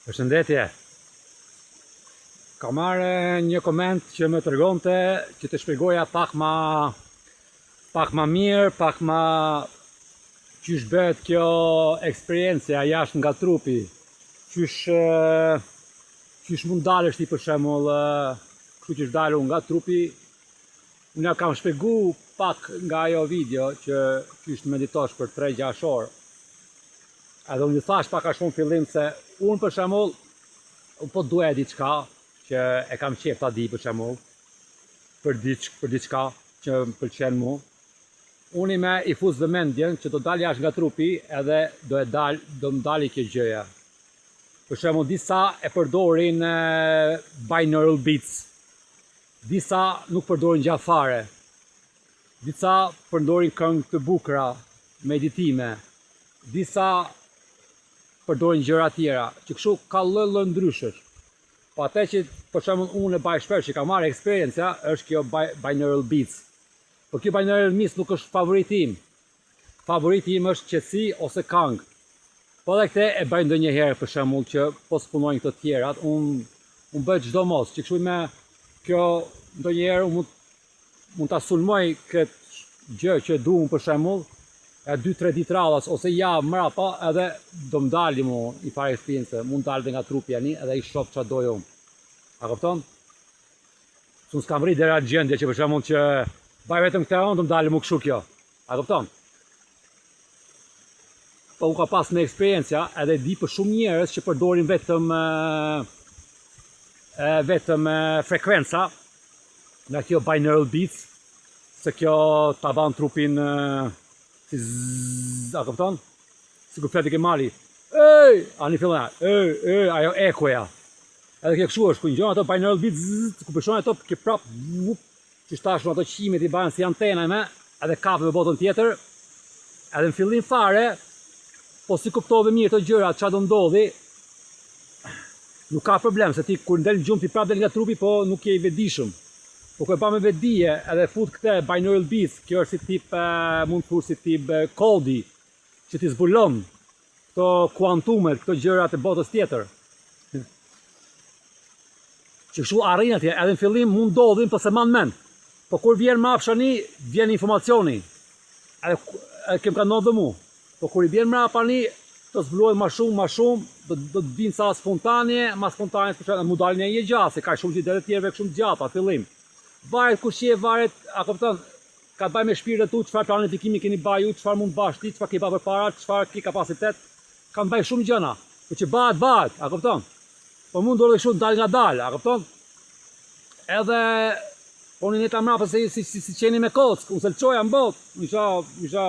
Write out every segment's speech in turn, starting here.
Përshëndetje. Ka marrë një koment që më tregonte që të shpjegoja pak ma mirë, pak ma qysh bëhet kjo eksperiencia jashtë nga trupi. Qysh mund dalësh ti për shembull, kështu që dalë nga trupi. Unë ja kam shpjegu pak nga ajo video që qysh meditosh për 3-6 orë. Edhe unë i thash pak a shumë fillim se unë për shembull po duaj diçka që e kam qef ta di për shembull për diçka që më pëlqen mua. Unë i fus vëmendjen që do dal jashtë nga trupi edhe do më dali kjo gjëja. Për shembull disa e përdorin binaural beats. Disa nuk përdorin gjatë fare. Disa përdorin këngë të bukura, meditime. Disa përdorin gjëra tjera, që kështu ka lloj ndryshesh. Po atë që për shembull unë e baj shpesh që kam marrë eksperjenca është kjo binaural beats. Por kjo binaural beats nuk është favoriti im. Favoriti im është qetësi ose këngë. Po edhe këtë e bëj ndonjëherë për shembull që po s'punojnë këto tjerat, unë bëj çdo mos, që kështu me kjo ndonjëherë mund ta sulmoj këtë gjë që duam për shembull, e 2-3 ditë radhas ose javë mrapa edhe do më dali mu i fare eksperience, mund dalë nga trupi ani edhe i shoh çfarë doj unë. A kupton? Unë s'kam rrit deri atë gjendje që për shembull që baj vetëm këtë do më dalë mu kështu kjo. A kupton? Po unë ka pas me eksperjenca edhe di për shumë njerëz që përdorin vetëm frekuenca nga kjo binaural beats, se kjo ta ban trupin a kupton? Sikur fleti ke mali. Ej! Ani fillon. Ajo ekoja. Edhe kjo kështu është, ku ngjon ato binaural beats, ku përshon ato ke prap, që tash ato qimet i bën si antena me, edhe kape në botën tjetër. Edhe në fillim fare, po si kuptove mirë këto gjëra, çfarë do ndodhi, nuk ka problem, se ti kur ndel gjumë ti prap del nga trupi, po nuk je i vetëdijshëm. Po kur e pa me vetdije edhe fut këtë binaural beats, kjo është si tip, mund të thush si tip kodi, që ti zbulon këto kuantumet, këto gjërat e botës tjetër. Që kështu arrin atje, edhe në fillim mund ndodhin, po se man mend. Po kur vjen mrapshani, vjen informacioni. Edhe kem ka ndodhur mua. Po kur i vjen mrapani, do zbulohet më shumë, do të vinë sa spontane, ma spontane, mu dalin e një gjatë, se ka shumë që dhe tjerëve shumë gjata, fillim. Varet kush je, varet, a kupton, ka të baj me shpirtin tu, çfarë planifikimi keni baju, çfarë mund bash ti, çfarë ke pa përpara, çfarë ke kapacitet, ka të baj shumë gjëna. Po që bëhet, a kupton. Po mund dorë kështu dal nga dal, a kupton. Edhe po në ta mrapa se si qeni me kock, unë selçoja në botë, isha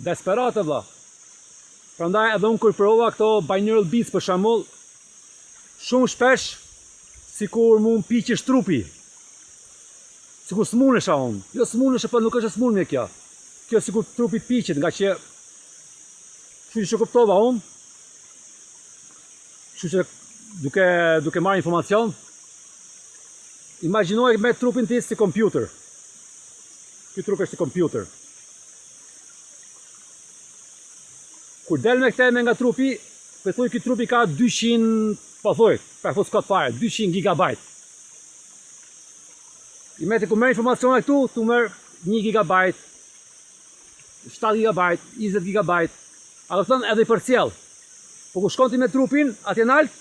desperate valla. Prandaj edhe unë kur provova këto binaural beats për shembull, shumë shpesh sikur mu mpiqesh trupi. Sikur smunesha unë. Jo smunesha, po nuk është smundje kjo. Kjo sikur trupi piqet, nga që kështu që kuptova unë. Kështu që duke marrë informacion, imagjinoj me trupin ti si kompjuter. Ky trup është si kompjuter. Kur del me këtë nga trupi, thuj ky trupi ka 200, po thuj, pa fut skot fare, 200 gigabajt. I meti ku merr informacione këtu, tu merr 1 gigabajt, 7 gigabajt, 20 gigabajt, a do thënë edhe i përcjell. Po ku shkon ti me trupin, atje nalt,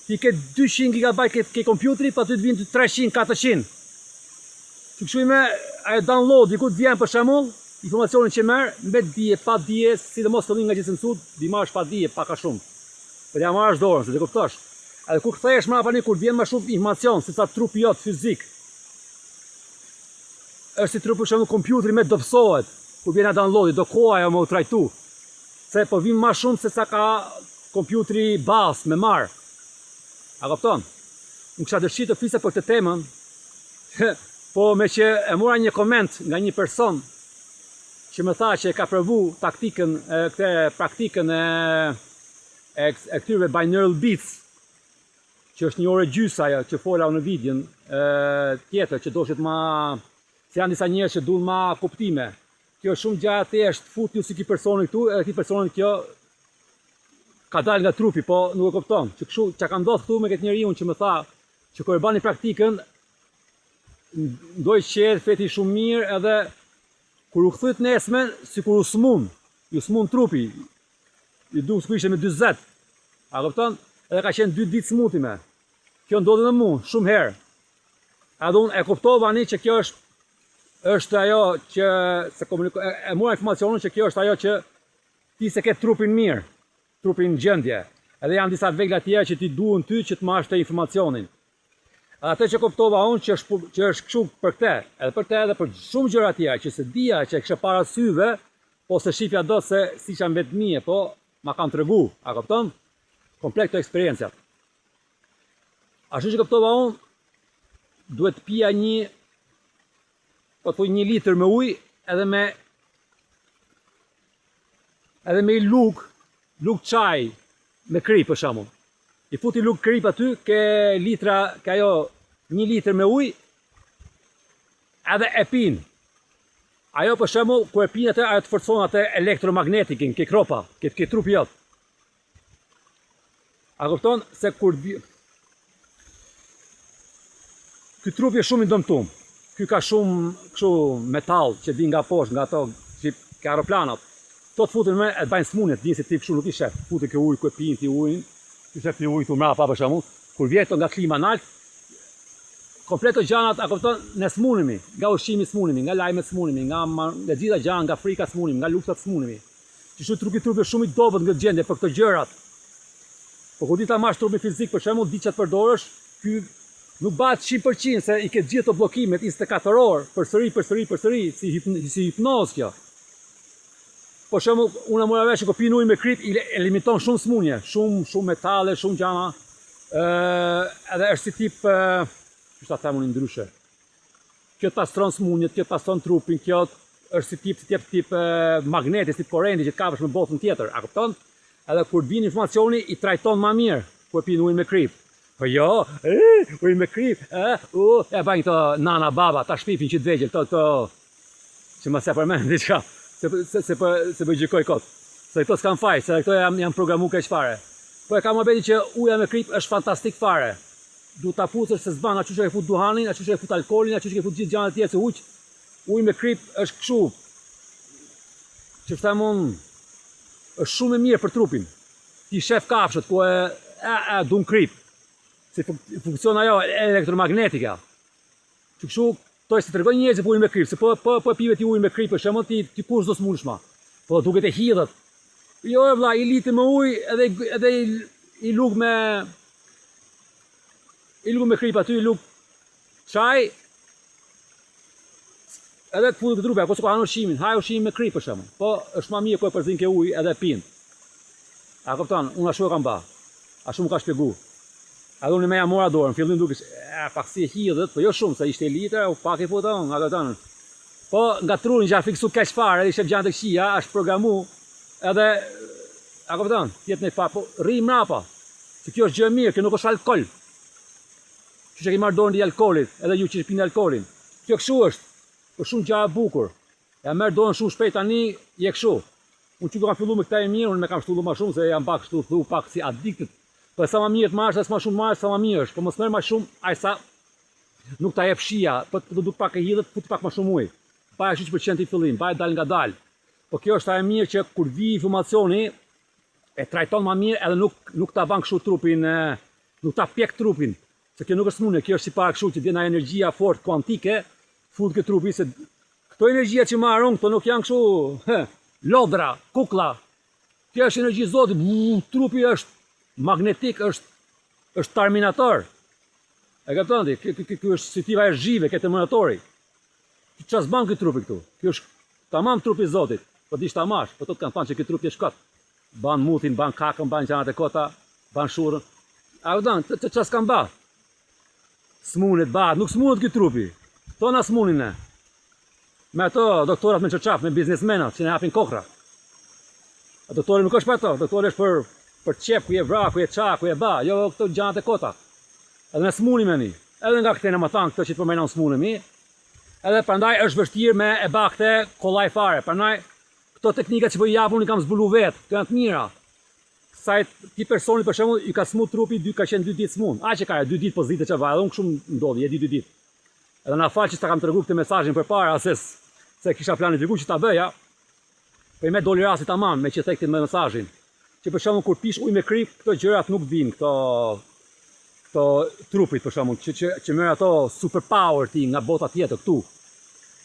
ti ke 200 gigabajt ke kompjuteri, pa ty të vinë 300, 400. Që kështu me ajo download, diku të vjen për shembull, informacionin që merr, mbet dije, pa dije, sidomos fillim nga gjithë mësuar, di marrësh pa dije, pak a shumë. Po ja marrësh dorën, se të kuptosh. Edhe kur kthehesh mrapani, kur vjen më shumë informacion, si sa trupi jot fizik. Është si trupi shumë kompjuteri me dobësohet, kur vjen downloadi, do koha ajo më u trajtu. Se po vjen më shumë se sa ka kompjuteri bazë me marr. A kupton? Unë kisha dëshirë të flisja për këtë temën, po me që e mora një koment nga një person që më tha që e ka provu praktikën e këtyre binaural beats, që është 1 orë gjysmë ajo që fola në videon tjetër, që doshit ma, se janë disa njerëz që duan ma kuptime. Kjo është shumë gjatë thjesht, fut ju si ki personi këtu, edhe ki personi kjo ka dalë nga trupi, po nuk e kupton. Që kështu çka ka ndodhur këtu me këtë njeriu që më tha që kur e bani praktikën ndoj qetë, feti shumë mirë edhe kur u kthyet nesmen, sikur u smun trupi. I du sikur ishte me 40. A kupton? Edhe ka qenë 2 ditë smutime. Kjo ndodhi me mua shumë herë. Edhe unë e kuptova që kjo është ajo që se e mora informacionin që kjo është ajo që ti se ke trupin mirë, trupin gjendje. Edhe janë disa vegla tjera që ti duhen ty që të marrësh të informacionin. Atë që kuptova unë që është kështu për këtë, edhe për shumë gjëra tjera që se dija që e kisha para syve, po se shifja do se si janë vetë mije, po ma kanë tregu, a kupton? Komplet këto eksperiencat. Ashtu që kuptova unë, duhet pija po të thuj 1 litër me ujë edhe me lug çaj me krip për shembull. I futi lug krip aty, ke ajo 1 litër me ujë edhe e pin. Ajo për shembull kur e pin atë ajo të forcon atë elektromagnetikin ke kropa, ke trupi jot. A kupton se kur ky trupi është shumë i dëmtuar. Ky ka shumë kështu metall që vjen nga poshtë, nga ato që aeroplanat. To të futen me e bajnë smundje, të dinë se ti kështu nuk i shef. Futet ke ujë ku e pin ti ujin. Ti shef ti ujë tu mrapa për shembull, kur vjen nga klima nalt, komplet të gjanat a kupton ne smundemi, nga ushqimi smundemi, nga lajmet smundemi, nga gjitha gjana, nga frika smundemi, nga luftat smundemi. Që trupi është shumë i dobët nga gjendje për këto gjërat. Po kur di ta marrësh trupin fizik për shembull, di çat përdorësh, ky nuk bëhet 100% se i ke gjithë të bllokimet 24 orë, përsëri, si hipnoz kjo. Po shembull, unë mora vesh që pin ujë me krip i limiton shumë smundje, shumë metale, shumë gjana. Edhe është si tip, çu ta them unë ndryshe. Kjo të pastron smundjet, kjo të pastron trupin, kjo është si tip magneti, si korrenti që të kapësh me botën tjetër, a kupton? Edhe kur vjen informacioni i trajton më mirë kur pin ujë me krip. Po jo, ujë me krip, e bajnë këto nana baba, ta shpifin që të vegjel, to që më se përmend diçka, se për gjykoj kot. Se këto s'kan faj, se këto janë programu keq fare. Po e ka më beti që uja me krip është fantastik fare. Du ta futësh se s'ban, aty që e fut duhanin, aty që e fut alkoolin, aty që e fut gjithë gjanat tjerë se ujë me krip është kështu. Që them unë, është shumë e mirë për trupin. Ti shef kafshët ku dun krip. Si funksion ajo elektromagnetika. Që kështu, to si tregon njerëzit ujë me krip, se po pive ti ujë me krip, për shembull ti kush do s'mundesh ma. Po duket e hidhet. Jo vëlla, i liti me ujë edhe i lug me krip aty, i lug çaj. Edhe të futet trupi, apo s'ka hanë ushqimin, haj ushqimin me krip për shembull. Po është më mirë kur e përzin ke ujë edhe pin. A kupton, unë ashtu e kam bë. Ashtu më ka shpjegu. Edhe unë me ja mora dorën, fillim duke pak si e hidhet, po jo shumë, se ishte litra, u pak i futon, nga këtanë. Po nga trurin që a fiksu keq fare, ishte gjanë të këqia, është programu, edhe, a kupton, tjetë në fare, po rri mrapa, se kjo është gjë mirë, kjo nuk është alkohol. Që që ki marrë dorën di alkoholit, edhe ju që pinë alkoholin. Kjo këshu është shumë gjaja bukur. Ja merë dorën shumë shpejt tani, je këshu. Unë që kam fillu me këta e mirë, unë me kam shtullu ma shumë, se jam pak shtullu pak si addiktit. Po sa më mirë të marrësh, as më shumë marrësh, sa më mirë është. Po mos merr më shumë, aq sa nuk ta jep shija, po të duk pak e hidhet, fut pak më shumë ujë. Pa ashtu që pëlqen ti fillim, pa e dal nga dal. Po kjo është e mirë që kur vi informacioni e trajton më mirë edhe nuk ta ban kështu trupin, nuk ta pjek trupin. Se kjo nuk është smundje, kjo është si para kështu që vjen energjia fort kuantike, fut ke trupi se këto energjia që marron, këto nuk janë kështu, lodra, kuklla. Kjo është energji Zotit, trupi është magnetik, është terminator. E kupton ti? Ky është si tiva e zhive, ke terminatori. Çfarë s'ban ky trupi këtu? Ky është tamam trupi i Zotit. Po dish ta mash, po tot kanë thënë që ky trupi është kot. Ban mutin, ban kakën, ban gjanat e kota, ban shurrën. A kupton? Çfarë s'kan bë? Smunet bëhet, nuk smunet ky trupi. To na smunin ne. Me ato doktorat me çorçaf, me biznesmenat që ne hapin kokra. A doktori nuk është për ato, doktori është për qep, ku je vra, ku je qa, ku je ba, jo këto gjanat e kota. Edhe ne smunim e ni. Edhe nga këte në më thanë këto që të përmenon smunimi. Edhe prandaj është vështirë me e ba këte kollaj fare. Prandaj këto teknika që po i japun i kam zbulu vetë, këto janë të mira. Sajt ti personi për shembull i ka smut trupi, ka qenë 2 ditë smut. Që ka 2 ditë po zditë çfarë, edhe unë kështu ndodhi, 2 ditë. Edhe na fal që ta kam treguar këtë mesazhin përpara se kisha planifiku që ta bëja. Po me doli rasti tamam me që thektin me mesazhin. Që për shembull kur pish ujë me krip, këto gjërat nuk vijnë, këto trupit për shembull, që merr ato superpower ti nga bota tjetër këtu.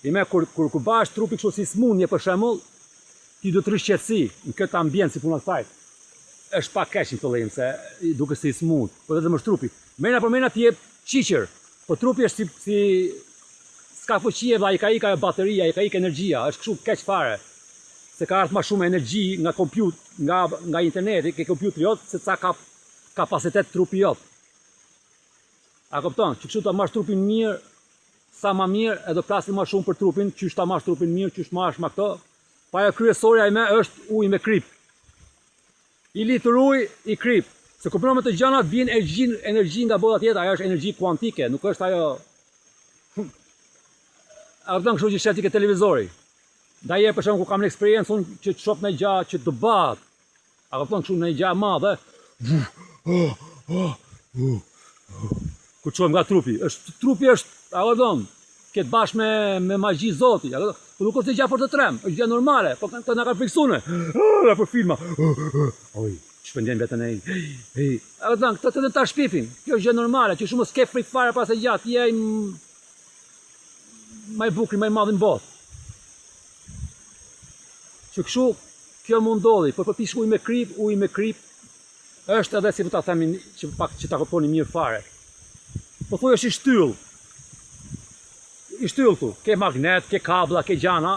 I me kur bash trupi kështu si smundje për shembull, ti do të rish qetësi në këtë ambient si puna sajt. Është pak keq në fillim se duket si smund, po vetëm është trupi. Mena për mena ti jep qiqër, po trupi është si s'ka fuqi valla, i ka bateria, i ka energjia, është kështu keq fare. Se ka ardhur më shumë energji nga nga interneti, ke kompjuteri jot, se sa ka kapacitet trupi jot. A kupton? Që kështu ta marrësh trupin mirë, sa më mirë, edhe flasim më shumë për trupin, qysh ta marrësh trupin mirë, qysh marrësh me këto. Pa ajo kryesorja ime është uji me krip. I litur ujë, i krip. Se kur me të gjanat vjen energji nga bota tjetër, ajo është energji kuantike, nuk është ajo. A kupton kështu që sheti ke televizori. Ndaj për shembull kur kam në eksperiencë unë që të shoh në gjë që të bëhet. A kupton kështu në gjë e madhe. Kur çohem nga trupi, trupi është, a kupton, ke të bash me magji Zoti, a kupton? Po nuk është gjë për të trem, është gjë normale, po këto na kanë fiksuar. Për filma. Oj, shpendjen vetën ai. A kupton, këto të ta shpifin. Kjo është gjë normale, që shumë s'ke frikë fare pas e gjatë, ti je më i bukur, më i madh në botë. Që kështu kjo mund ndodhi, por pish ujë me krip është edhe si po ta themi që ta kuptoni mirë fare. Po thuaj është i shtyll. I shtyll tu, ke magnet, ke kabla, ke gjana,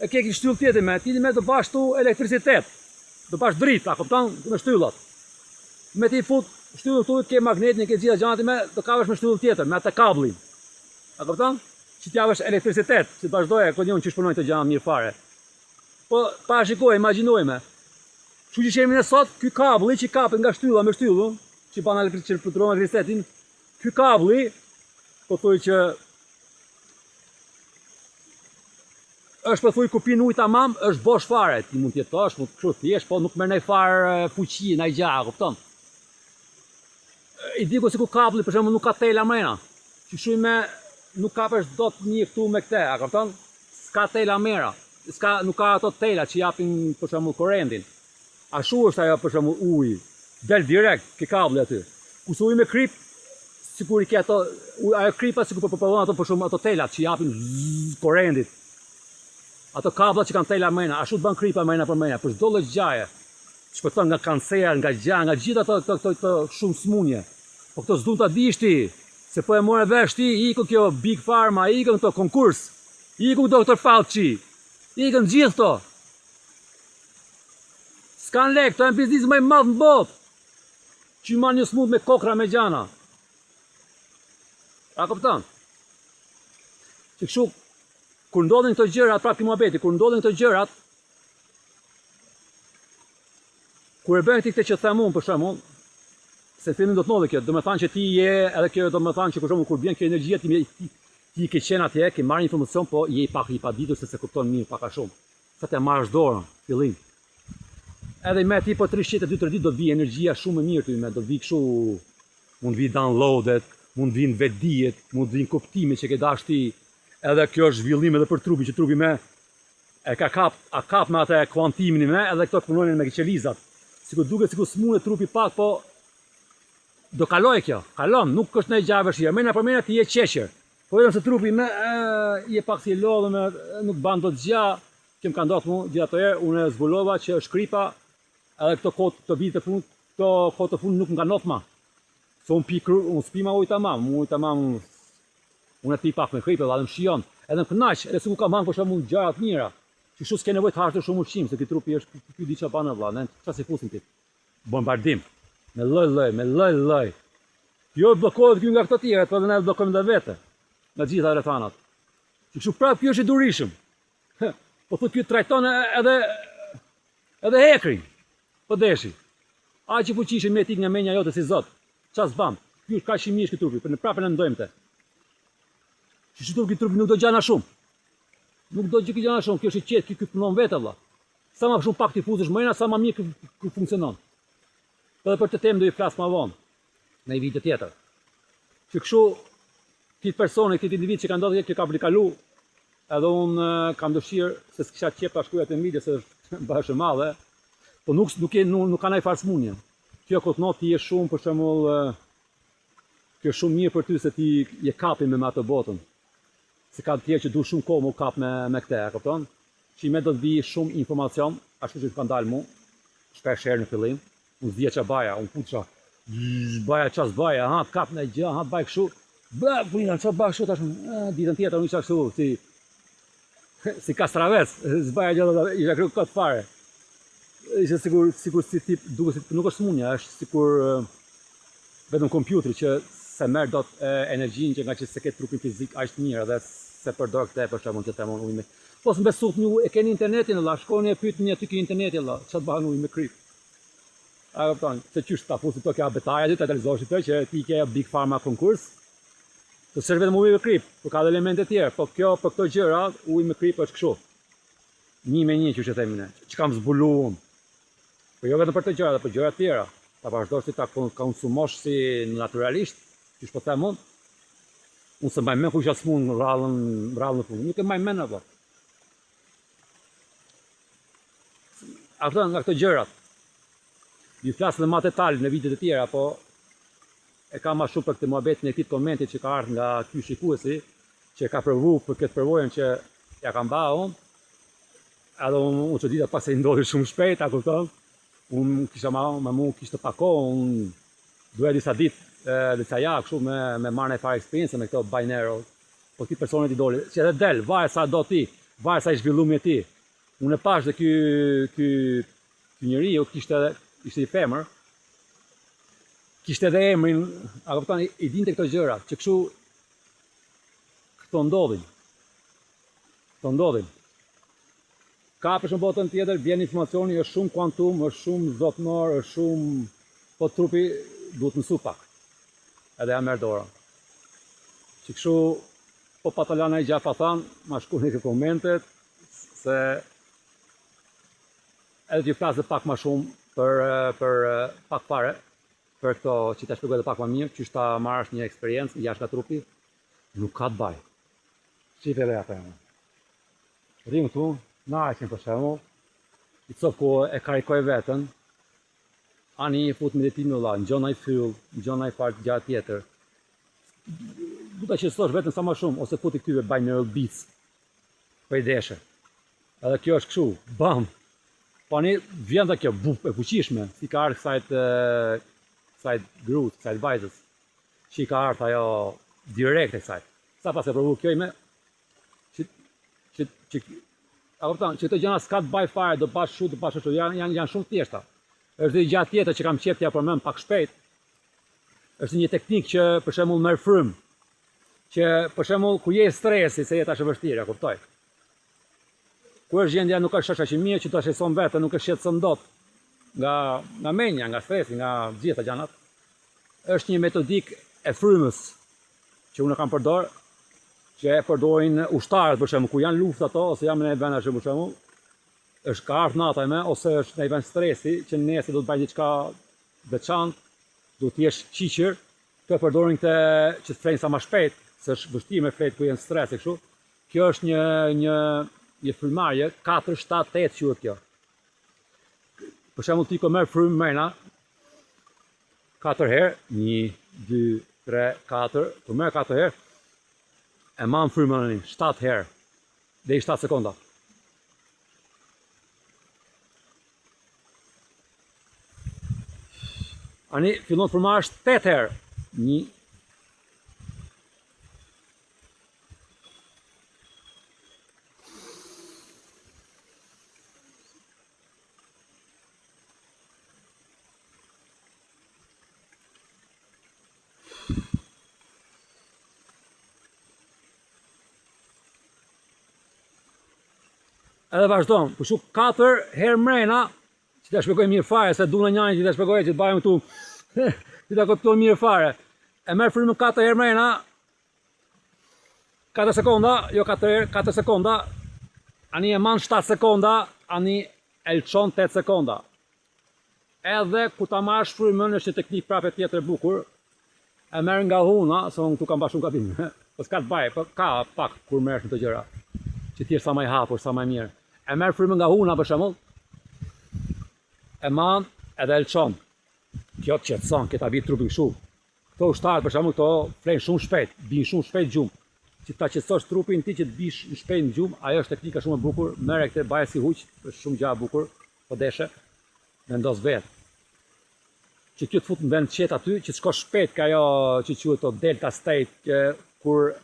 e ke shtyll tjetër me të bash tu elektricitet. Do bash dritë, a kupton, me shtyllat. Me ti fut shtyllën tu, ke magnetin, ke gjitha gjanat me do kavesh me shtyllën tjetër, me atë kablin. A kupton? Që t'javësh elektricitet, që të vazhdoje konjon që shpunojnë të gjana mirë fare. Po, pa shikoj, imagjinojme. Kështu që shemi në sot, ky kabli që kapet nga shtylla me shtyllën, që ban elektricitetin, ky kabli, po thuj që është po thuj kur pin ujë tamam, është bosh fare, ti mund të jetosh, mund të kështu thjesht, po nuk merr ndaj fare fuqi, ndaj gjë, kupton? I diku se ku kabli për shembull nuk ka tela mrena. Që shumë nuk kapesh dot një këtu me këtë, a kupton? S'ka tela mrena. Nuk ka ato tela që japin për shembull korrentin. Ashtu është ajo për shembull uji. Del direkt ke kabli aty. Ku uji me krip, sikur i ke ato ajo kripa sikur po provon ato për shembull ato telat që japin korrentit. Ato kabla që kanë tela mrena, ashtu të bën kripa mrena për mrena, për çdo lloj gjaje. Shpëton nga kancer, nga gjë, nga gjithë ato shumë smundje. Po këto s'duan ta dish ti, se po e morë vesh ti, iku kjo Big Pharma, ikën këto konkurs, iku Dr. Fauci, ikën gjithë këto. S'kan lek, këto janë biznis më i madh në botë. Që marrë një smut me kokra me gjana. A kupton? Që kështu, kur ndodhin këto gjërat, prapë ki muhabeti, kur ndodhin këto gjërat, kur e bën ti këtë që them unë për shembull, se filmin do të ndodhe kjo, do të thonë që ti je, edhe kjo do të thonë që për shembull kur vjen kjo energjia ti ke qenë atje, ke marrë informacion, po je pak i paditur se kupton mirë pak a shumë. Sa të marrësh dorën, fillim. Edhe me ti po 3-4 ditë do të vi energjia shumë e mirë ty me, do të vi kështu, mund vi downloadet, mund vinë vetdijet, mund vinë kuptime që ke dash ti. Edhe kjo është zhvillim edhe për trupin, që trupi me e ka kap me atë kuantimin me, edhe këto punojnë me qelizat. Sikur duket sikur smunet trupi pak, po do kaloj kjo, kalon, nuk është në gjë vështirë. Mëna për mëna ti je qeqër. Po vetëm se trupi me je pak si lodhur, nuk ban dot gjë, që më ka ndodhur mua gjithë ato herë, unë zbulova që është kripa, edhe këto kohë të vitit të fundit, këto kohë të fundit nuk më kanë ndodhur më. Se unë spi ma ujë tamam, unë e pi pak me kripë, edhe më shijon, edhe më kënaq, edhe sikur kam hangë për shembull gjëra të mira. Që kështu s'ke nevojë të hash shumë ushqim, se ky trupi është ky diçka banë vëlla, ne çfarë si fusim ti? Bombardim. Me lloj. Jo bllokohet këtu nga këto të tjerë, po ne bllokojmë edhe vetë. Nga gjitha rrethanat. Që kështu prapë ky është i durishëm. Po thotë ky trajton edhe hekrin. Po deshi. Aq i fuqishëm me tik nga menja jote si Zot. Çfarë s'bam? Ky është kaq i mirë ky trupi, për ne prapë ne ndojmë te. Që çdo ky trupi nuk do gjana shumë. Nuk do gjë gjana shumë, kjo është i qetë, ky punon vetë vëlla. Sa më shumë pak ti futesh mëna, sa më mirë ky funksionon. Edhe për të temë do i flas më vonë në një video tjetër. Që kështu këtë personi, këtë individ që ka ndodhur që ka blikalu, edhe unë kam dëshirë se s'kisha qep ta shkruaj atë video se është bashkë e madhe, po nuk ka ndaj farë smunje. Kjo kotnot ti je shumë për shembull kjo është shumë mirë për ty se ti je kapi me atë botën. Se ka të tjerë që du shumë kohë mu kap me këte, e kupton? Që me do të vi shumë informacion, ashtu që ka ndalë mu, shpesh herë në fillim, unë zdia që baja, unë putë baja qas baja, ha, kap në gjë, ha, baj këshu, bë, pulina, që baj këshu, tash, ditën tjetër, unë isha kështu, si kastravec, zbaja gjë, isha kërë këtë fare. Isha sigur si tip, duke si, nuk është smunja, është sikur vetëm kompjutri që se merë do të energjin që nga që se ketë trupin fizik ashtë mirë dhe se përdor këte për shembull që temon ujme. Po së mbesut një e keni internetin, Allah, shkoni e pyet një aty ke internetin, Allah, që të bahan ujme kryp. A këpëton, se qysh ta fusi të kja betaja dy, të realizoshi të që ti ke Big Pharma konkurs, të sërë vetëm ujme kryp, për ka dhe elemente tjerë, po kjo për këto gjëra, ujme kryp është kështu. Një me një që themi ne, që kam zbulu unë. Po jo vetëm për të gjëra, dhe për gjëra tjera. Ta vazhdosh ti ta konsumosh si naturalisht, që shpo them unë. Unë se mbaj men ku isha smun rrallën në punë, nuk e mbaj men apo. Nga këto gjërat. Ju flasë dhe ma detalj në videot e tjera, po e ka ma shumë për këtë muhabetin e këtë komentit që ka ardhur nga ky shikuesi, që ka provu për këtë përvojën që ja kam ba unë. Edhe unë që dita pas e ndodhi shumë shpejt, a kupton? Unë kisha me mu kishte pako, unë duhe disa ditë, disa ja, kështu me marrë e fare eksperiencë me këto binero, po ti personet i doli, që edhe del, vaje sa do ti, vaje sa i zhvillumi e ti. Unë e pash dhe ky njeri, ishte i femër, kishte edhe emrin, a këpëtan, i dinte këto gjëra, që kështu këto ndodhin. Ka për shumë botën tjetër, vjen informacioni, është shumë kuantum, është shumë zotnor, është shumë, po trupi duhet mësu pak. Edhe ja merr dora. Që kështu, po patalana i gjafa thanë, ma shkuni këtë komentet, se edhe t'ju flasë pak ma shumë për pak fare, për këto që ta shpjegoj edhe pak ma mirë, që ta marrësh një eksperiencë jashtë nga trupi, nuk ka të baj. Qipe dhe atë e. Rrimë tu, na e qenë për shemull, i copë ku e karikoj vetën, ani i fut meditimin vëlla, në gjona i fyll, në gjona i farë gjatë tjetër. Du ta qësosh vetën sa ma shumë, ose fut i këtyve binaural beats, për i deshe. Edhe kjo është këshu, bam! Po ani vjen dhe kjo, buf, e fuqishme, si ka ardhë kësajt grut, kësajt vajzës, që i ka ardhë ajo direkt e kësajt. Sa pas e provu kjo ime, që të gjëna s'ka të baj fare, do bash shu, janë shumë thjeshta. Është dhe gjatë tjetër që kam qef t'ja përmend pak shpejt. Është një teknikë që për shembull merr frymë, që për shembull kur je stresi se jeta është e vështirë, kuptoj. Kur është gjendja nuk është shasha që mirë, që të shqetëson veten, nuk e shqetëson dot nga menja, nga stresi, nga gjitha gjanat. Është një metodikë e frymës që unë kam përdor, që e përdorin ushtarët për shembull, kur janë luftë ato ose janë në vende për shembull, është ka ardhur nata me ose është në vend stresi që nesër do të bëj diçka veçantë, do të jesh qiqër, të përdorin këtë që të flenë sa më shpejt, se është vështirë me flet kur janë stres e kështu. Kjo është një frymarrje 4, 7, 8 quhet kjo. Për shembull ti ko merr frymë mrena 4 herë, 1, 2, 3, 4, kur merr 4 herë, e man frymën 7 herë, deri 7 sekonda. Ani fillon të përmarrësh 8 herë. 1. Edhe vazhdojmë, për shuk 4 herë mrena, që ta shpjegoj mirë fare, se du në njani që ta shpjegoj që të bajmë tu, që ta kuptoj mirë fare. E merë frymën 4 herë mrena, 4 sekonda, jo 4 herë, 4 sekonda, ani e man 7 sekonda, ani e lçon 8 sekonda. Edhe ku ta marrësh frymën është një teknikë prapë tjetër e bukur. E merr nga huna, se unë këtu kam bashkë shumë gabim. Po s'ka të baj, po ka pak kur merresh në të gjëra. Që ti je sa më i hapur, sa më mirë. E merr frymën nga huna për shembull. E man edhe e lçon. Kjo të qetëson, këta vi trupin kështu. Këto ushtarët për shembull, këto flen shumë shpejt, bin shumë shpejt gjumë. Që ta qetësosh trupin ti që të bish shpejt në gjumë, ajo është teknika shumë e bukur. Merre këtë baje si huq, është shumë gjë e bukur, po deshe. Vendos vetë. Që kjo të fut në vend qetë aty, që të shkosh shpejt ka ajo që quhet delta state, kur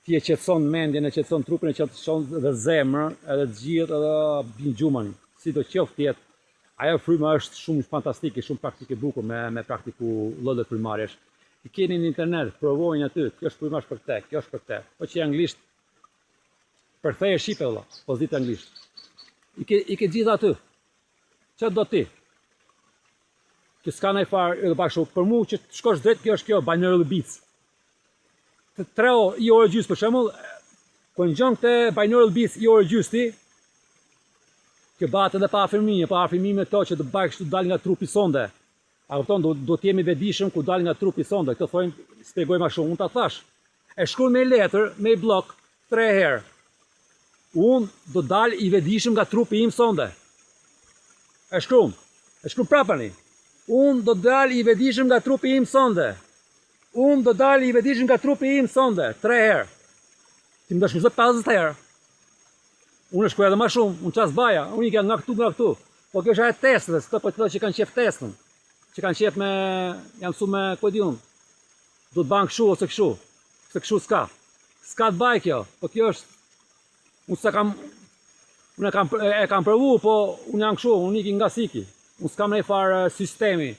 ti e qetëson mendjen, e qetëson trupin, e qetëson edhe zemrën, edhe të gjithë edhe bin gjumën. Si do qoftë tjetë, ajo fryma është shumë fantastike, shumë praktike bukur me praktiku llojet frymarrjesh. I keni në internet, provojnë aty, kjo është fryma për këtë, kjo është për këtë. Po që anglisht përtheje shqipe valla, po s'di anglisht. I ke gjithë aty. Çfarë do ti? Që s'ka nëjë farë edhe bashkë, për mu që të shkosh drejt, kjo është kjo, binaural beats. 3 orë, i orë gjysë për shembull, kur ngjon këtë binaural beats i orë gjysë ti, kjo bëhet edhe pa afirmime këto që të bëj kështu dal nga trupi sonde. A kupton, do të jemi vetëdijshëm ku dal nga trupi sonde. Këto thonë, shpjegoj më shumë, unë ta thash. E shkruaj me letër, me blok 3 herë. Unë do dal i vetëdijshëm nga trupi im sonde. E shkruaj prapani. Unë do dal i vetëdijshëm nga trupi im sonde. Unë do dal i vetëdijshëm nga trupi im sonde. 3 herë. Ti më dashur 50 herë. Unë shkruaj edhe më shumë, unë ças baja, unë i kam nga këtu. Po kjo është ajo testës, këto po thotë që kanë qef testën. Që kanë qef me jam mësuar me ku di unë. Do të bën kështu ose kështu. Se kështu s'ka. S'ka të baj kjo, po kjo është unë e kam provu, po unë jam kështu, unë iki nga siki. Unë s'kam nëjë farë sistemi.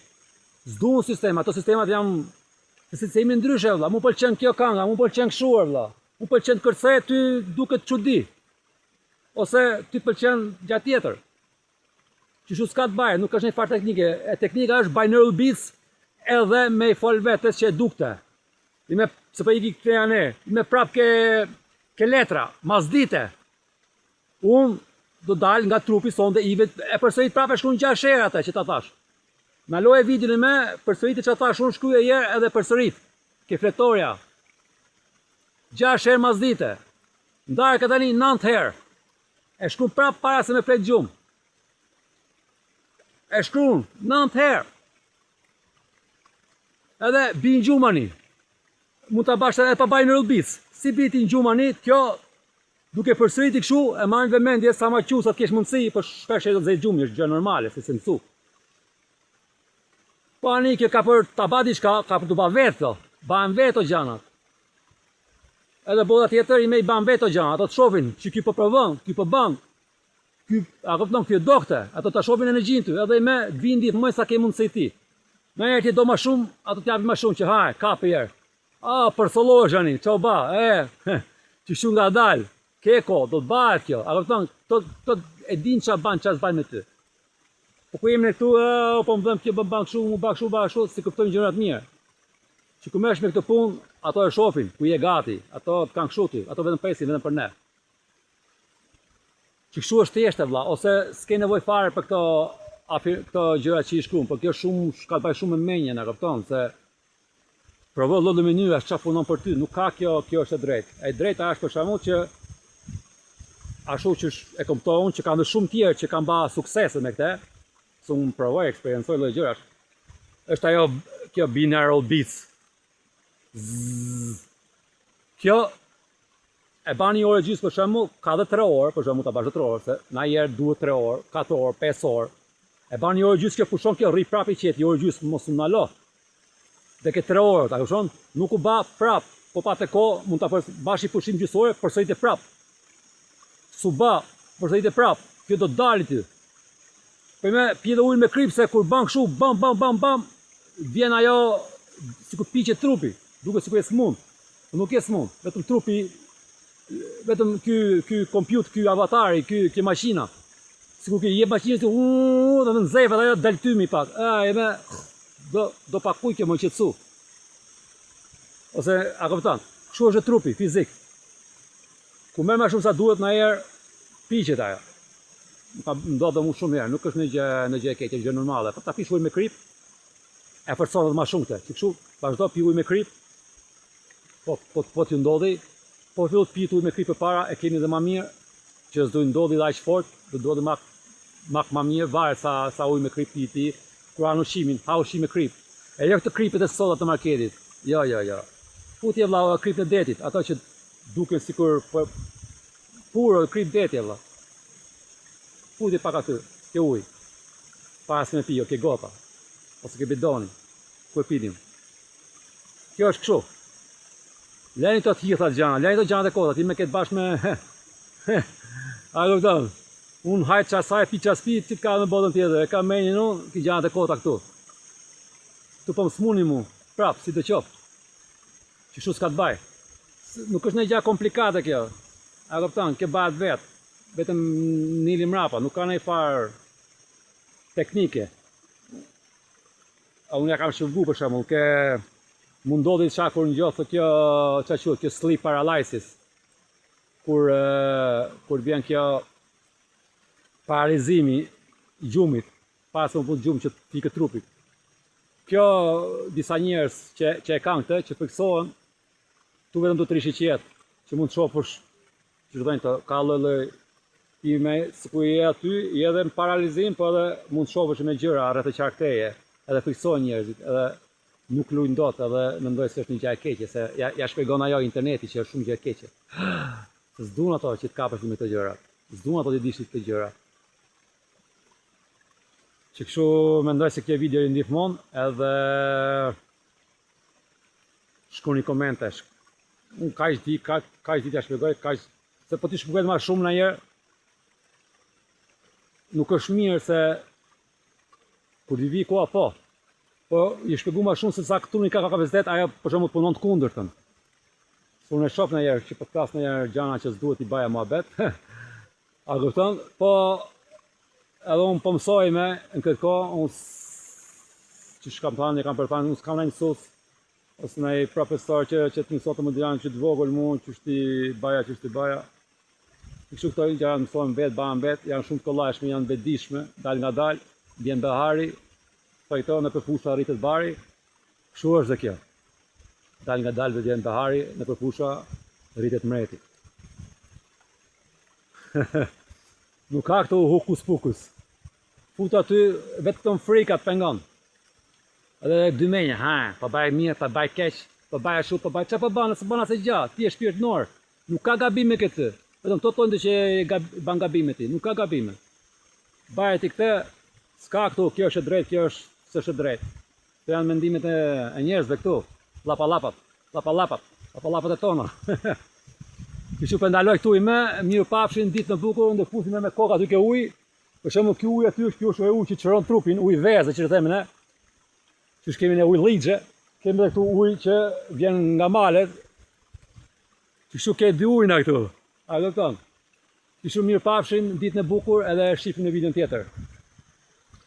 S'duan sistema, ato sistemat jam se jemi ndryshe vëlla. Mu pëlqen kjo kanga, mu pëlqen këshuar vëlla. Mu pëlqen kërcej, ty duket çudi. Ose ty pëlqen gjatë tjetër. Që s'ka të baje, nuk është një farë teknike. E teknika është binaural beats edhe me i fol vetës që e dukte. Se për i këtë janë i me prap ke letra, mas dite. Unë do dal nga trupi sonde i vetë, e përsërit prap e shkru në 6 herë atë që ta thash. Në loje videon e me, përsërit që ta thash, unë shkruaj herë edhe përsërit. Ke fletorja. 6 herë mas dite. Ndarë këtë tani 9 herë. E shkru prap para se me flet gjumë. E shkru 9 herë. Edhe bin gjumani. Mund të bashkë edhe pa binaural beats. Si biti në gjumani, kjo duke përsëriti kështu, e marrë në vëmendje sa ma qusat kesh mundësi, për shpesh e do të zej gjumi, është gjë normale, se mësu. Po ani, kjo ka për të ba diçka, ka për të ba vetë, thonë. Ban vetë o gjanat. Edhe boda tjetër i me i ban vetë o gjanat, ato të shofin, që kjo për provën, kjo për ban, a këpëton kjo dokte, ato të shofin energjin ty, edhe i me vindi më sa ke mundësi ti. Me njerë ti do ma shumë, ato t'javi ma shumë që haj, ka për jerë. Për solojshani, që o ba, që shu nga dalë. Keko, do të bëhet kjo, a këpëton, të e din që as ban me ty. Po ku jemi në këtu, po më dhëm kjo ban këshu, mu ban këshu, si këpëtojnë gjërat mirë. Që ku mesh me këtë punë, ato e shofin, ku je gati, ato të kanë këshu ty, ato vetëm pesin, vetëm për ne. Që këshu është tjeshte vlla, ose s'ke nevoj fare për këto gjërat që i shkruan, por kjo ka të bëjë shumë me menjen, a këpëton, se provo lloj mënyra çfarë punon për ty, nuk ka kjo është e drejtë. E drejta është për shembull që ashtu që e kupton që kanë shumë tjerë që kanë bërë suksese me këtë, se unë provoj, eksperiencoj lloj gjërash. Është ajo kjo binaural beats. Kjo e bën një orë gjysmë për shembull, ka edhe 3 orë, për shembull ta bash 3 orë, se na herë duhet 3 orë, 4 orë, 5 orë. E bën një orë gjysmë, kjo pushon kjo rri prapë i qetë, një orë gjysmë mos u ndalo. Dhe ke 3 orë, ta kupton? Nuk u bë prap, po pa të kohë mund ta bash i pushim gjysore, përsëritë prap. Su bë, përsëritë prap, kjo do të dalë ty. Po më pije ujë me krip se kur bën kështu, bam, vjen ajo sikur piqet trupi, duket sikur e smund. Po nuk e smund, vetëm trupi, vetëm ky kompjuter, ky avatari, ky makina. Sikur që jep makinës, do të nxefet ajo dal tymi pak. Do pakuj kjo më qetësu. Ose, a këpëtan, kështu është trupi, fizik. Ku merr më shumë sa duhet në herë, piqet ajo. ka ndodhur më shumë herë, nuk është në gjë e keqe, gjë normale. Po ta pish ujë me krip, e forcon edhe më shumë këtë. Që kështu vazhdo pi ujë me krip. Po t'ju ndodhi, po fillu të pit ujë me krip përpara, e keni edhe më mirë, që s'do ndodhi dhe aq fort, do ndodhi më mirë, varet sa ujë me krip pi ti, kur anë ushqimin, ha ushqim me krip. E jo këtë kripet e soda të marketit. Jo. Futje vlla krip në detit, ato që duken sikur puro krip deti vlla. Futi pak aty, ke ujë. Para se me pijo, ke gota. Ose ke bidoni. Ku e pidim. Kjo është kështu. Leni të hitha gjana, leni të gjanat e kota, ti me ketë bashkë me... A kupton? Unë hajt qasaj, pi qaspi, ti ka me botën tjetër, e ka menin unë, ki gjanat e kota këtu. Tu po më smuni mu, prap, si të qoftë. Që shu s'ka të baj. Nuk është një gja komplikate kjo. A kupton, ke bëhet vetë. Vetëm nili mrapa, nuk ka nej farë teknike. Unë ja kam shëvgu për shembull, mund ndodhi qa kur ngjohë kjo sleep paralysis. Kur vjen kjo paralizimi i gjumit, pas më fut gjumë që të fikë trupit. Kjo disa njerëz që e kanë këtë, që fiksohen, tu vetëm do të rishi qetë, që mund të shofësh, që të të ka lloj pime, sikur je aty, je edhe në paralizim, po edhe mund të shofësh me gjëra rreth të qarkteje, edhe fiksohen njerëzit, edhe nuk lujnë dot, edhe mendoj se është një gjë e keqe, se ja shpjegon ajo interneti që është shumë gjë e keqe. Se s'duan ato që të kapesh me këto gjëra. S'duan ato të dishit këto gjëra. Që kështu mendoj se kjo video i ndihmon, edhe shkruani komente. Unë kaq di t'ja shpjegoj, se po ti shpjegohet më shumë ndonjëherë, nuk është mirë se kur i vi koha po i shpjegu më shumë se sa këtu një ka kapacitet, ajo për shembull punon të kundërtën. Se unë e shoh ndonjëherë që po flas ndonjëherë gjëra që s'duhet i baja muhabet. A kupton? Po edhe unë po mësoj në këtë kohë, unë që shkam thënë, kam përthënë, unë s'kam ndonjë mësues ose ndonjë profesor që të mësonte më diran që të vogël mua, që ti baja. Kështu këto gjëra mësojmë vetë, bëhen vetë, janë shumë të kollajshme, janë vetëdijshme, dal nga dal, vjen bahari, fajton në përfusha rritet bari. Kështu është dhe kjo. Dal nga dal vjen bahari, në përfusha rritet mreti. Nuk ka këtu hokus pokus. Fut aty vetëm frika të pengon. Edhe dy menje, po baj mirë, po baj keq, po baj ashtu, po baj çfarë po bën, s'e bën asgjë gjatë, ti je shpirtënor. Nuk ka gabime këtë. Vetëm to thonë që ban gabime ti, nuk ka gabime. Baje ti këtë, s'ka këtu, kjo është e drejtë, kjo është s'është e drejtë. Këto janë mendimet e njerëzve këtu, llapalapat e tona. Kështu po ndaloj këtu me mirë pafshin ditë në bukur, ndë fusim me kokë aty ke ujë. Për shembull ky ujë aty është ky ujë që çron trupin, ujë vezë që themin ne. Që kemi ne ujë ligjë, kemi edhe këtu ujë që vjen nga malet. Kështu ke dy ujëna këtu. A do të thonë? Kështu mirë pafshin ditën e bukur edhe shihim në videon tjetër.